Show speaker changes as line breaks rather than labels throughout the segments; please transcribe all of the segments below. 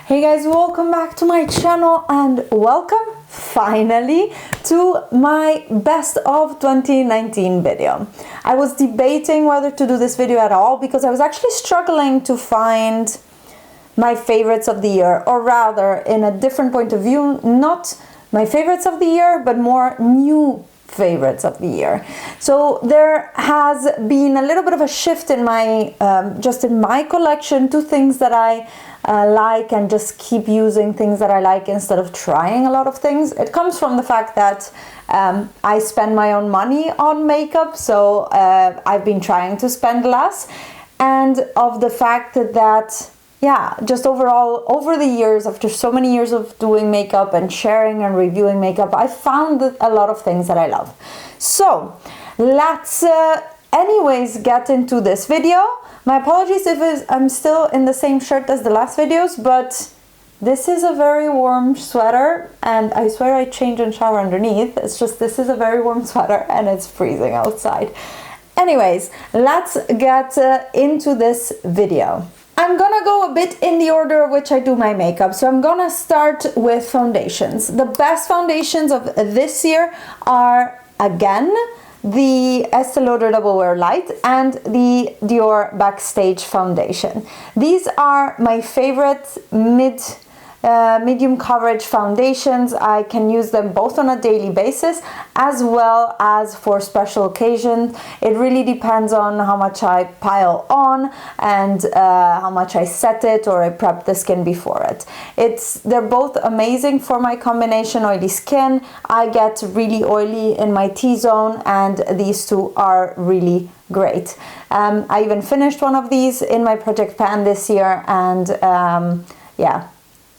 Hey guys, welcome back to my channel and welcome finally to my best of 2019 video. I was debating whether to do this video at all because I was actually struggling to find my favorites of the year, or rather in a different point of view, not my favorites of the year but more new favorites of the year. So there has been a little bit of a shift in my just in my collection to things that I like, and just keep using things that I like instead of trying a lot of things. It comes from the fact that I spend my own money on makeup, so I've been trying to spend less, and of the fact that yeah, just overall, over the years, after so many years of doing makeup and sharing and reviewing makeup, I found a lot of things that I love. So let's anyways get into this video. My apologies if I'm still in the same shirt as the last videos, but this is a very warm sweater, and I swear I change and shower underneath. It's just this is a very warm sweater and it's freezing outside. Anyways, let's get into this video. I'm gonna go a bit in the order of which I do my makeup. So I'm gonna start with foundations. The best foundations of this year are, again, the Estee Lauder Double Wear Light and the Dior Backstage Foundation. These are my favorite medium coverage foundations. I can use them both on a daily basis as well as for special occasions. It really depends on how much I pile on and how much I set it or I prep the skin before it. They're both amazing for my combination oily skin. I get really oily in my T-zone, and these two are really great. I even finished one of these in my Project Pan this year, and yeah,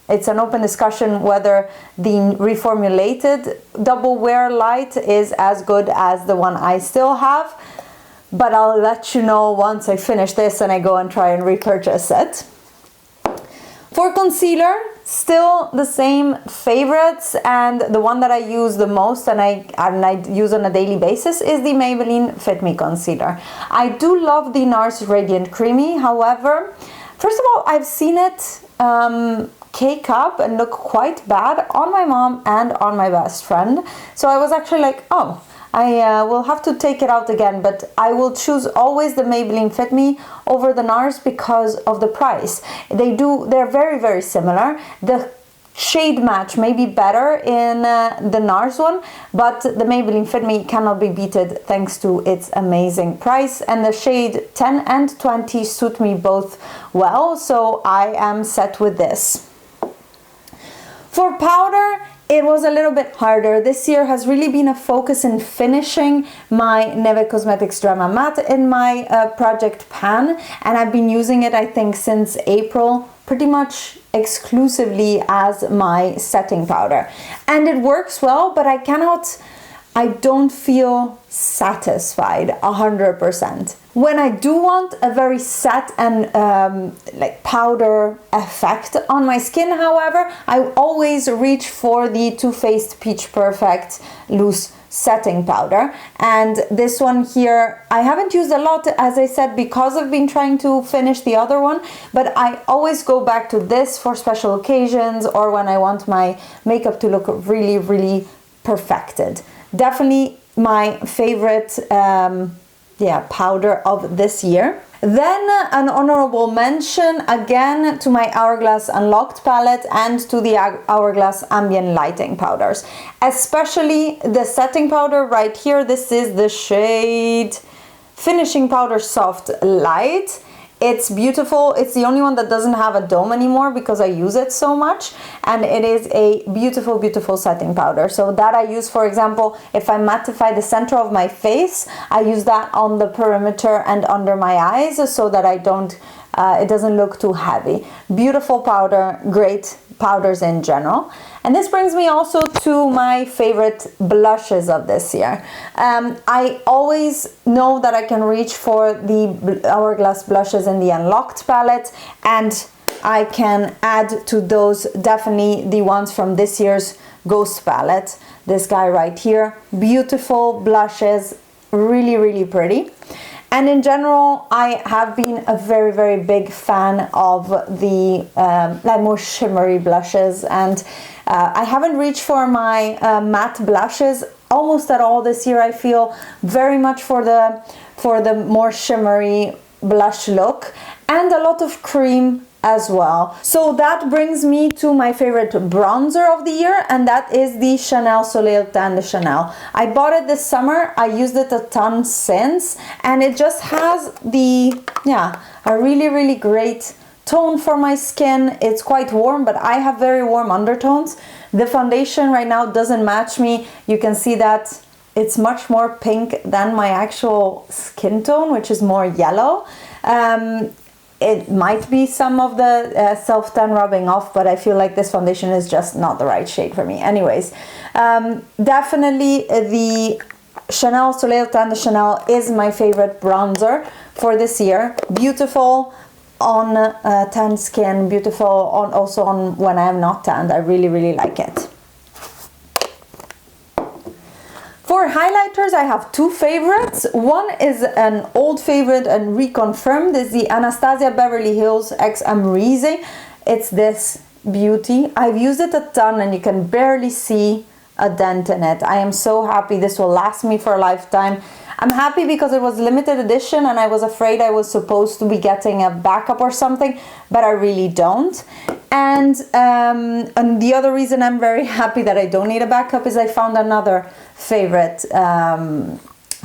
it's an open discussion whether the reformulated Double Wear Light is as good as the one I still have, but I'll let you know once I finish this and I go and try and repurchase it. For concealer, still the same favorites, and the one that I use the most and I use on a daily basis is the Maybelline Fit Me Concealer. I do love the NARS Radiant Creamy, however, first of all, I've seen it cake up and look quite bad on my mom and on my best friend. So I was actually like, oh, I will have to take it out again, but I will choose always the Maybelline Fit Me over the NARS because of the price. They're very, very similar. The shade match may be better in the NARS one, but the Maybelline Fit Me cannot be beaten thanks to its amazing price, and the shade 10 and 20 suit me both well, so I am set with this. For powder, it was a little bit harder. This year has really been a focus in finishing my Neve Cosmetics Drama Matte in my Project Pan, and I've been using it, I think, since April, pretty much exclusively as my setting powder. And it works well, but I don't feel satisfied 100%. When I do want a very set and like powder effect on my skin, however, I always reach for the Too Faced Peach Perfect Loose Setting Powder. And this one here, I haven't used a lot, as I said, because I've been trying to finish the other one, but I always go back to this for special occasions or when I want my makeup to look really, really perfected. Definitely my favorite powder of this year. Then an honorable mention again to my Hourglass Unlocked palette and to the Hourglass Ambient Lighting powders, especially the setting powder right here. This is the shade Finishing Powder Soft Light. It's beautiful. It's the only one that doesn't have a dome anymore because I use it so much, and it is a beautiful, beautiful setting powder. So that I use, for example, if I mattify the center of my face, I use that on the perimeter and under my eyes so that I don't, it doesn't look too heavy. Beautiful powder, great powders in general. And this brings me also to my favorite blushes of this year. I always know that I can reach for the Hourglass blushes in the Unlocked palette, and I can add to those definitely the ones from this year's Ghost palette. This guy right here, beautiful blushes, really, really pretty. And in general, I have been a very, very big fan of the like more shimmery blushes, and I haven't reached for my matte blushes almost at all this year. I feel very much for the more shimmery blush look, and a lot of cream as well. So that brings me to my favorite bronzer of the year, and that is the Chanel Soleil Tan de Chanel. I bought it this summer. I used it a ton since, and it just has a really, really great tone for my skin. It's quite warm, but I have very warm undertones. The foundation right now doesn't match me. You can see that it's much more pink than my actual skin tone, which is more yellow. It might be some of the self-tan rubbing off, but I feel like this foundation is just not the right shade for me. Anyways, definitely the Chanel Soleil Tan de Chanel is my favorite bronzer for this year. Beautiful on tan skin, beautiful on also on when I am not tanned. I really, really like it. For highlighters, I have two favorites. One is an old favorite and reconfirmed. It's the Anastasia Beverly Hills X Amrezy. It's this beauty. I've used it a ton and you can barely see a dent in it. I am so happy. This will last me for a lifetime. I'm happy because it was limited edition and I was afraid I was supposed to be getting a backup or something, but I really don't. And the other reason I'm very happy that I don't need a backup is I found another favorite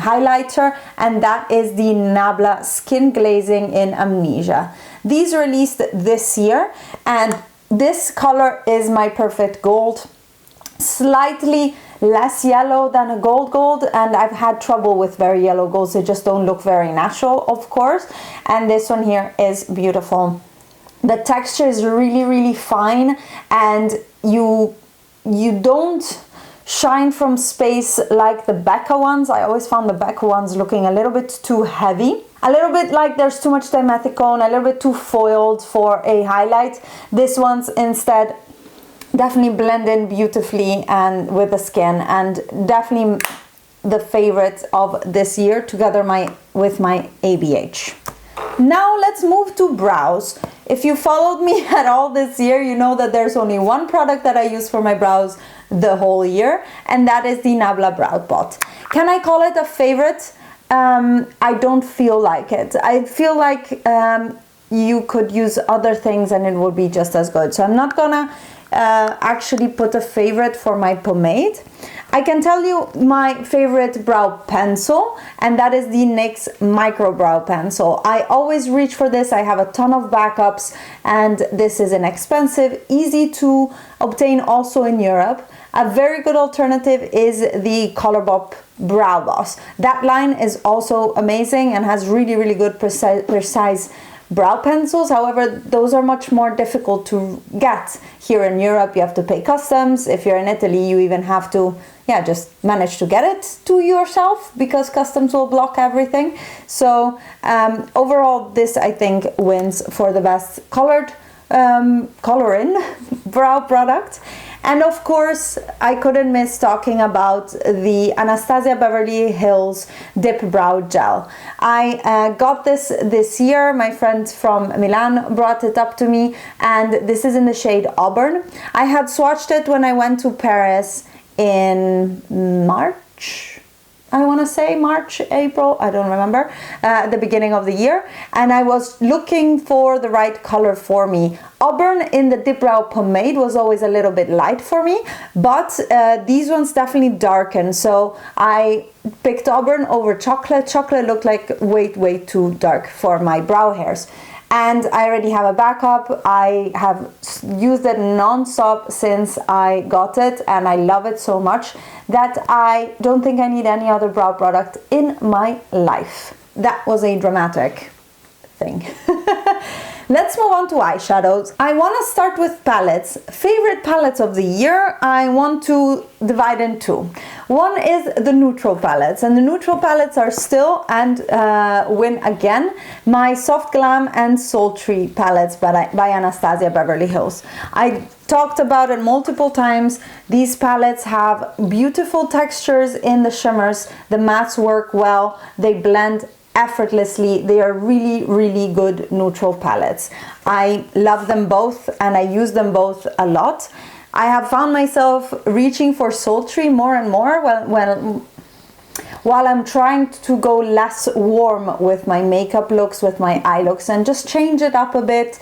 highlighter, and that is the Nabla Skin Glazing in Amnesia. These released this year, and this color is my perfect gold. Slightly less yellow than a gold, and I've had trouble with very yellow golds. They just don't look very natural, of course, and this one here is beautiful. The texture is really, really fine, and you don't shine from space like the Becca ones. I always found the Becca ones looking a little bit too heavy, a little bit like there's too much dimethicone, a little bit too foiled for a highlight. This one's instead definitely blend in beautifully and with the skin, and definitely the favorite of this year together with my ABH. Now let's move to brows. If you followed me at all this year, you know that there's only one product that I use for my brows the whole year, and that is the Nabla Brow Pot. Can I call it a favorite? I don't feel like it. I feel like you could use other things and it would be just as good. So I'm not gonna actually put a favorite for my pomade. I can tell you my favorite brow pencil, and that is the NYX Micro Brow Pencil. I always reach for this. I have a ton of backups, and this is inexpensive, easy to obtain also in Europe. A very good alternative is the Colorbop Brow Boss. That line is also amazing and has really, really good precise brow pencils. However, those are much more difficult to get here in Europe. You have to pay customs. If you're in Italy, you even have to just manage to get it to yourself because customs will block everything. So overall, this I think wins for the best color-in brow product. And of course, I couldn't miss talking about the Anastasia Beverly Hills Dip Brow Gel. I got this year. My friend from Milan brought it up to me, and this is in the shade Auburn. I had swatched it when I went to Paris in March, I want to say March, April, I don't remember, at the beginning of the year, and I was looking for the right color for me. Auburn in the Dip Brow Pomade was always a little bit light for me, but these ones definitely darken, so I picked Auburn over Chocolate. Chocolate looked like way too dark for my brow hairs. And I already have a backup. I have used it non-stop since I got it, and I love it so much that I don't think I need any other brow product in my life. That was a dramatic thing. Let's move on to eyeshadows. I want to start with palettes. Favorite palettes of the year, I want to divide in two. One is the neutral palettes, and the neutral palettes are still, and win again, my Soft Glam and Sultry palettes by Anastasia Beverly Hills. I talked about it multiple times. These palettes have beautiful textures in the shimmers. The mattes work well. They blend effortlessly. They are really, really good neutral palettes. I love them both and I use them both a lot. I have found myself reaching for sultry more and more while I'm trying to go less warm with my makeup looks, with my eye looks, and just change it up a bit.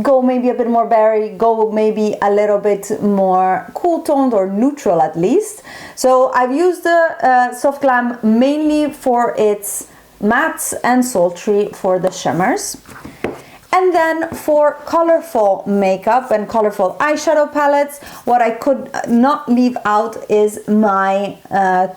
Go maybe a bit more berry, go maybe a little bit more cool toned or neutral at least. So I've used the Soft Glam mainly for its mattes and sultry for the shimmers. And then for colorful makeup and colorful eyeshadow palettes, what I could not leave out is my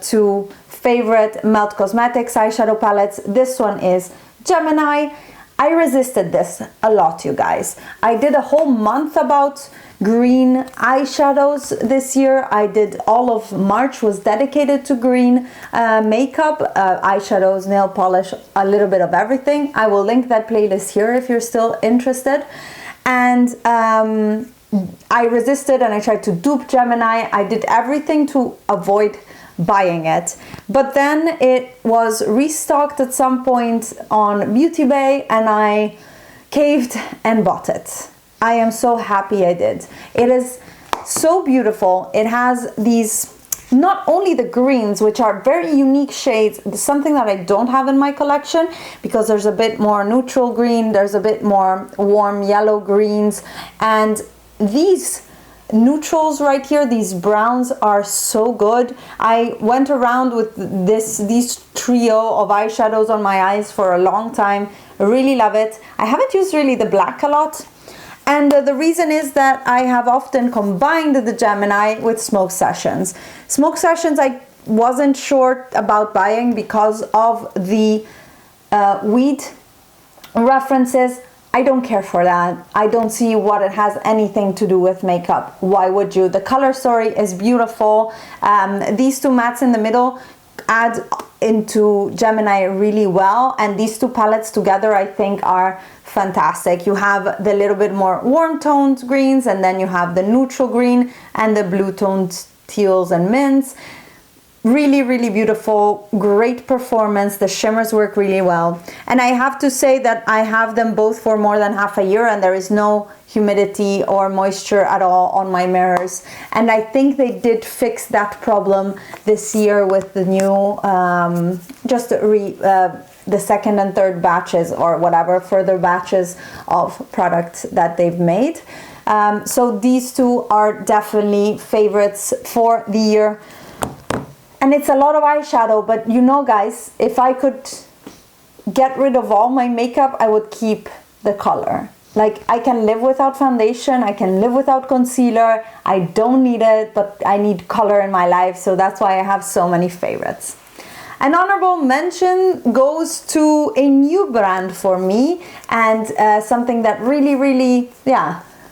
two favorite Melt Cosmetics eyeshadow palettes. This one is Gemini. I resisted this a lot, you guys. I did a whole month about green eyeshadows this year. I did all of March was dedicated to green makeup, eyeshadows, nail polish, a little bit of everything. I will link that playlist here if you're still interested. And I resisted and I tried to dupe Gemini. I did everything to avoid buying it, but then it was restocked at some point on Beauty Bay and I caved and bought it. I am so happy I did. It is so beautiful. It has these, not only the greens, which are very unique shades, something that I don't have in my collection because there's a bit more neutral green, there's a bit more warm yellow greens, and these neutrals right here, these browns, are so good. I went around with these trio of eyeshadows on my eyes for a long time. I really love it. I haven't used really the black a lot, and the reason is that I have often combined the Gemini with Smoke Sessions. Smoke Sessions I wasn't sure about buying because of the weed references. I don't care for that. I don't see what it has anything to do with makeup. Why would you? The color story is beautiful. These two mattes in the middle add into Gemini really well, and these two palettes together I think are fantastic. You have the little bit more warm toned greens, and then you have the neutral green and the blue toned teals and mints. Really, really beautiful, great performance. The shimmers work really well. And I have to say that I have them both for more than half a year and there is no humidity or moisture at all on my mirrors. And I think they did fix that problem this year with the new, the second and third batches or whatever, further batches of products that they've made. So these two are definitely favorites for the year. And it's a lot of eyeshadow, but you know guys, if I could get rid of all my makeup, I would keep the color. Like, I can live without foundation, I can live without concealer, I don't need it, but I need color in my life, so that's why I have so many favorites. An honorable mention goes to a new brand for me, and something that really,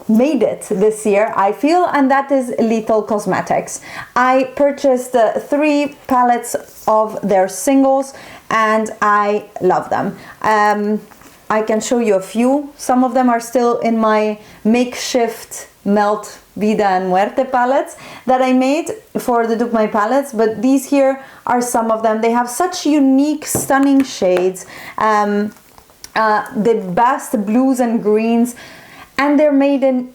made it this year, I feel, and that is Lethal Cosmetics. I purchased 3 palettes of their singles and I love them. I can show you a few. Some of them are still in my makeshift Melt Vida and Muerte palettes that I made for the Dupe My palettes, but these here are some of them. They have such unique, stunning shades, the best blues and greens. And they're made in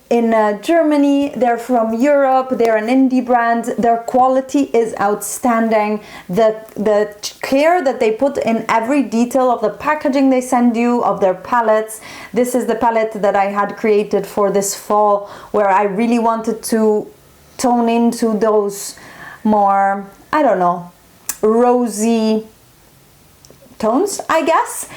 Germany, they're from Europe, they're an indie brand, their quality is outstanding. The care that they put in every detail of the packaging they send you, of their palettes. This is the palette that I had created for this fall, where I really wanted to tone into those more, I don't know, rosy tones, I guess.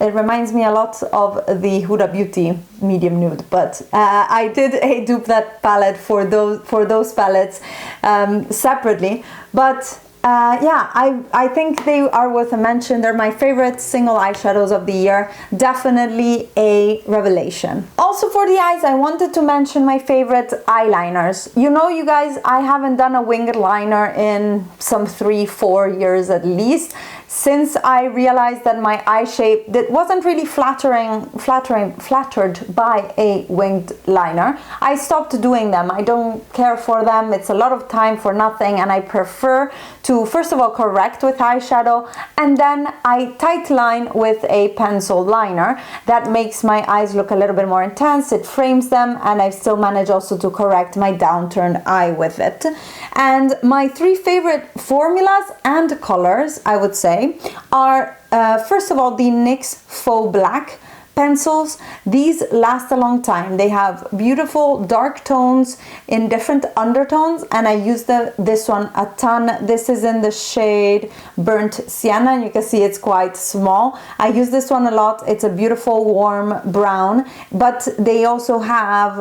It reminds me a lot of the Huda Beauty medium nude, but I did a dupe that palette for those palettes separately. But yeah, I think they are worth a mention. They're my favorite single eyeshadows of the year. Definitely a revelation. Also for the eyes, I wanted to mention my favorite eyeliners. You know, you guys, I haven't done a winged liner in some 3-4 years at least, since I realized that my eye shape that wasn't really flattered by a winged liner. I stopped doing them. I don't care for them. It's a lot of time for nothing, and I prefer to to, first of all, correct with eyeshadow, and then I tight line with a pencil liner. That makes my eyes look a little bit more intense, it frames them, and I still manage also to correct my downturned eye with it. And my three favorite formulas and colors, I would say, are first of all the NYX Faux Black pencils. These last a long time. They have beautiful dark tones in different undertones, and I use this one a ton. This is in the shade Burnt Sienna, and you can see it's quite small. I use this one a lot. It's a beautiful warm brown, but they also have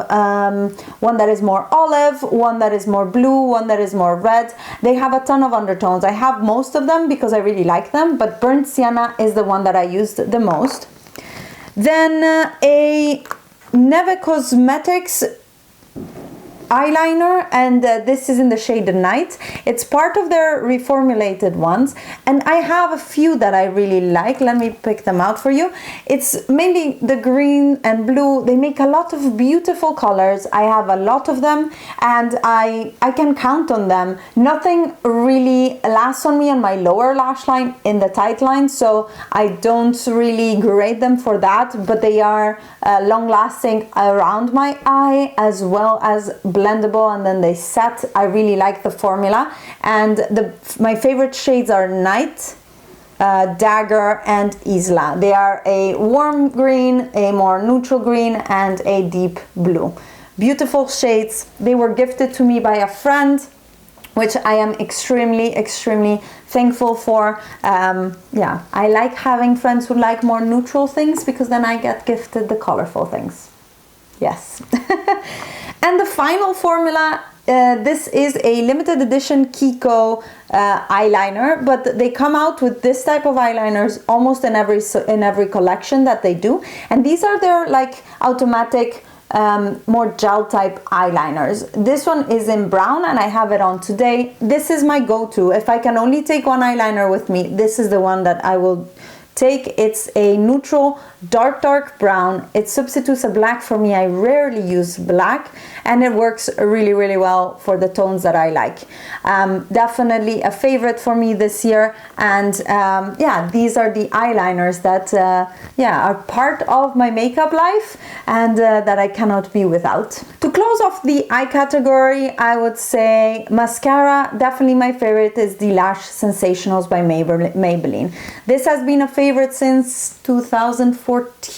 one that is more olive, one that is more blue, one that is more red. They have a ton of undertones. I have most of them because I really like them, but Burnt Sienna is the one that I used the most. Then a Neve Cosmetics eyeliner, and this is in the shade Night. It's part of their reformulated ones, and I have a few that I really like. Let me pick them out for you. It's mainly the green and blue. They make a lot of beautiful colors. I have a lot of them, and I can count on them. Nothing really lasts on me on my lower lash line in the tight line, so I don't really grade them for that, but they are long lasting around my eye, as well as blendable, and then they set. I really like the formula, and my favorite shades are Night, Dagger, and Isla. They are a warm green, a more neutral green, and a deep blue. Beautiful shades. They were gifted to me by a friend, which I am extremely thankful for. Yeah, I like having friends who like more neutral things, because then I get gifted the colorful things. Yes. And the final formula, this is a limited edition Kiko eyeliner, but they come out with this type of eyeliners almost in every collection that they do. And these are their like automatic, more gel type eyeliners. This one is in brown, and I have it on today. This is my go-to. If I can only take one eyeliner with me, this is the one that I will take. It's a neutral dark brown. It substitutes a black for me. I rarely use black, and it works really well for the tones that I like. Definitely a favorite for me this year. And yeah, these are the eyeliners that yeah, are part of my makeup life, and that I cannot be without. To close off the eye category, I would say mascara. Definitely my favorite is the Lash Sensationals by Maybelline. This has been a favorite since 2014,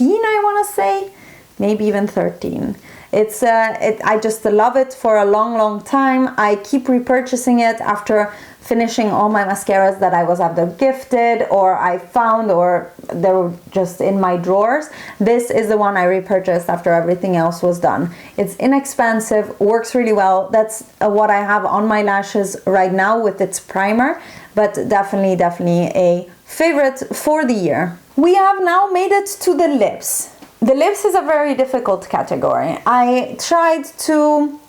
I want to say, maybe even 13. I just love it for a long time. I keep repurchasing it after finishing all my mascaras that I was either gifted or I found, or they were just in my drawers. This is the one I repurchased after everything else was done. It's inexpensive, works really well. That's what I have on my lashes right now with its primer, but definitely a favorite for the year. We have now made it to the lips. The lips is a very difficult category. I tried to,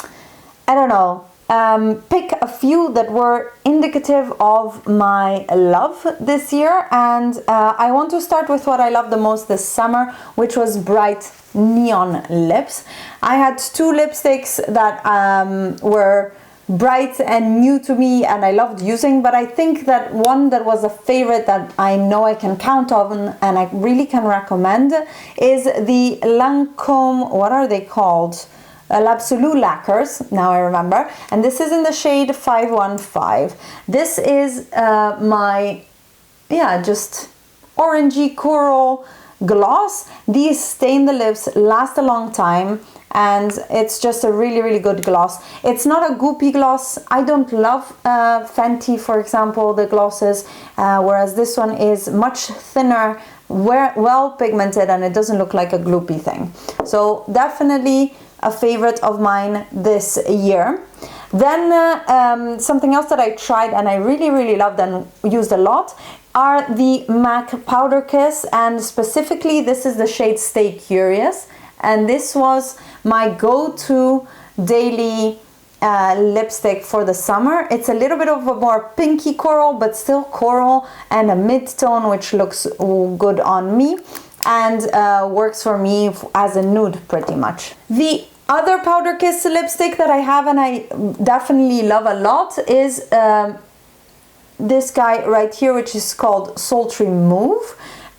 I don't know, pick a few that were indicative of my love this year, and I want to start with what I love the most this summer, which was bright neon lips. I had two lipsticks that were bright and new to me, and I loved using, but I think that one that was a favorite that I know I can count on and I really can recommend is the Lancome, what are they called? L'Absolu lacquers, now I remember, and this is in the shade 515. This is my, yeah, just orangey coral gloss. These stain the lips, last a long time, and it's just a really good gloss. It's not a goopy gloss. I don't love Fenty, for example, the glosses, whereas this one is much thinner, well pigmented, and it doesn't look like a gloopy thing. So definitely a favorite of mine this year. Then something else that I tried and I really loved and used a lot are the MAC Powder Kiss, and specifically this is the shade Stay Curious, and this was my go-to daily lipstick for the summer. It's a little bit of a more pinky coral, but still coral, and a mid-tone which looks good on me and works for me as a nude pretty much. The other Powder Kiss lipstick that I have and I definitely love a lot is this guy right here, which is called Sultry Move.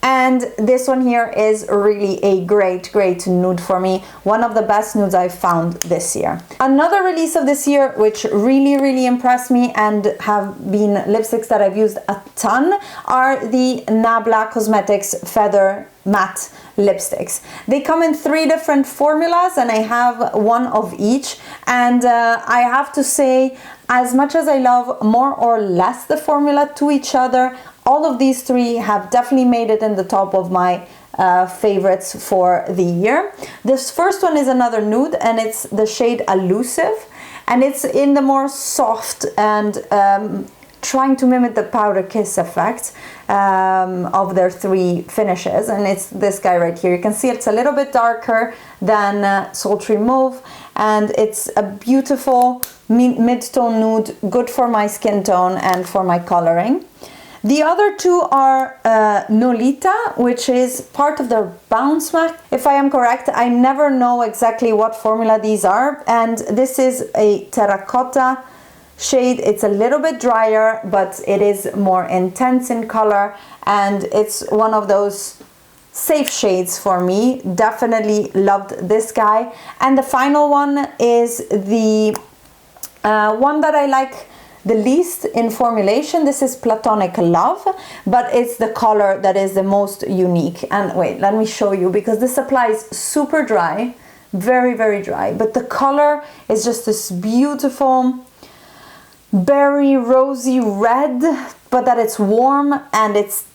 And this one here is really a great nude for me. One of the best nudes I've found this year. Another release of this year, which really impressed me and have been lipsticks that I've used a ton, are the Nabla Cosmetics Feather Matte lipsticks. They come in 3 different formulas and I have one of each. And I have to say, as much as I love more or less the formula to each other, all of these 3 have definitely made it in the top of my favorites for the year. This first one is another nude and it's the shade Elusive, and it's in the more soft and trying to mimic the Powder Kiss effect of their 3 finishes, and it's this guy right here. You can see it's a little bit darker than Sultry Mauve, and it's a beautiful mid-tone nude, good for my skin tone and for my coloring. The other 2 are Nolita, which is part of their Bounce Mac. If I am correct, I never know exactly what formula these are. And this is a terracotta shade. It's a little bit drier, but it is more intense in color. And it's one of those safe shades for me. Definitely loved this guy. And the final one is the one that I like the least in formulation. This is Platonic Love, but it's the color that is the most unique. And wait, let me show you, because this applies super dry, very dry, but the color is just this beautiful berry rosy red, but that it's warm and it's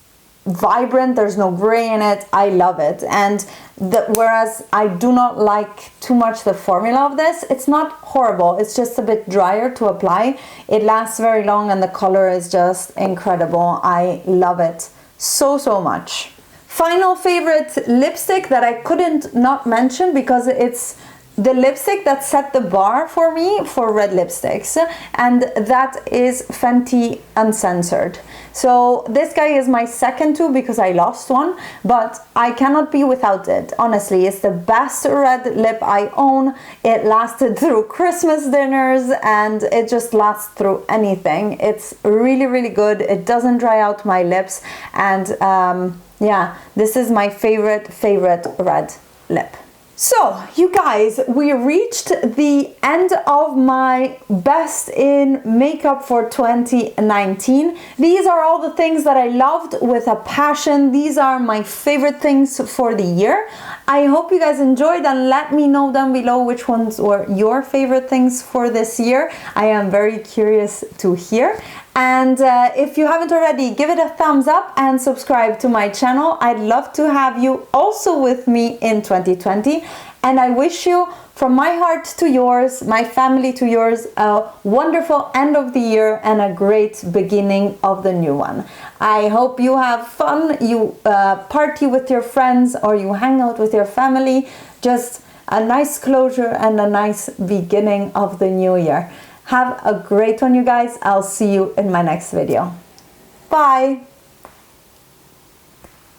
vibrant, there's no gray in it. I love it. And whereas I do not like too much the formula of this, it's not horrible, it's just a bit drier to apply. It lasts very long and the color is just incredible. I love it so much. Final favorite lipstick that I couldn't not mention, because it's the lipstick that set the bar for me for red lipsticks, and that is Fenty Uncensored. So this guy is my second too, because I lost one, but I cannot be without it. Honestly, it's the best red lip I own. It lasted through Christmas dinners and it just lasts through anything. It's really good. It doesn't dry out my lips, and yeah, this is my favorite red lip. So, you guys, we reached the end of my best in makeup for 2019. These are all the things that I loved with a passion. These are my favorite things for the year. I hope you guys enjoyed, and let me know down below which ones were your favorite things for this year. I am very curious to hear. And if you haven't already, give it a thumbs up and subscribe to my channel. I'd love to have you also with me in 2020. And I wish you, from my heart to yours, my family to yours, a wonderful end of the year and a great beginning of the new one. I hope you have fun, you party with your friends, or you hang out with your family. Just a nice closure and a nice beginning of the new year. Have a great one, you guys. I'll see you in my next video. Bye.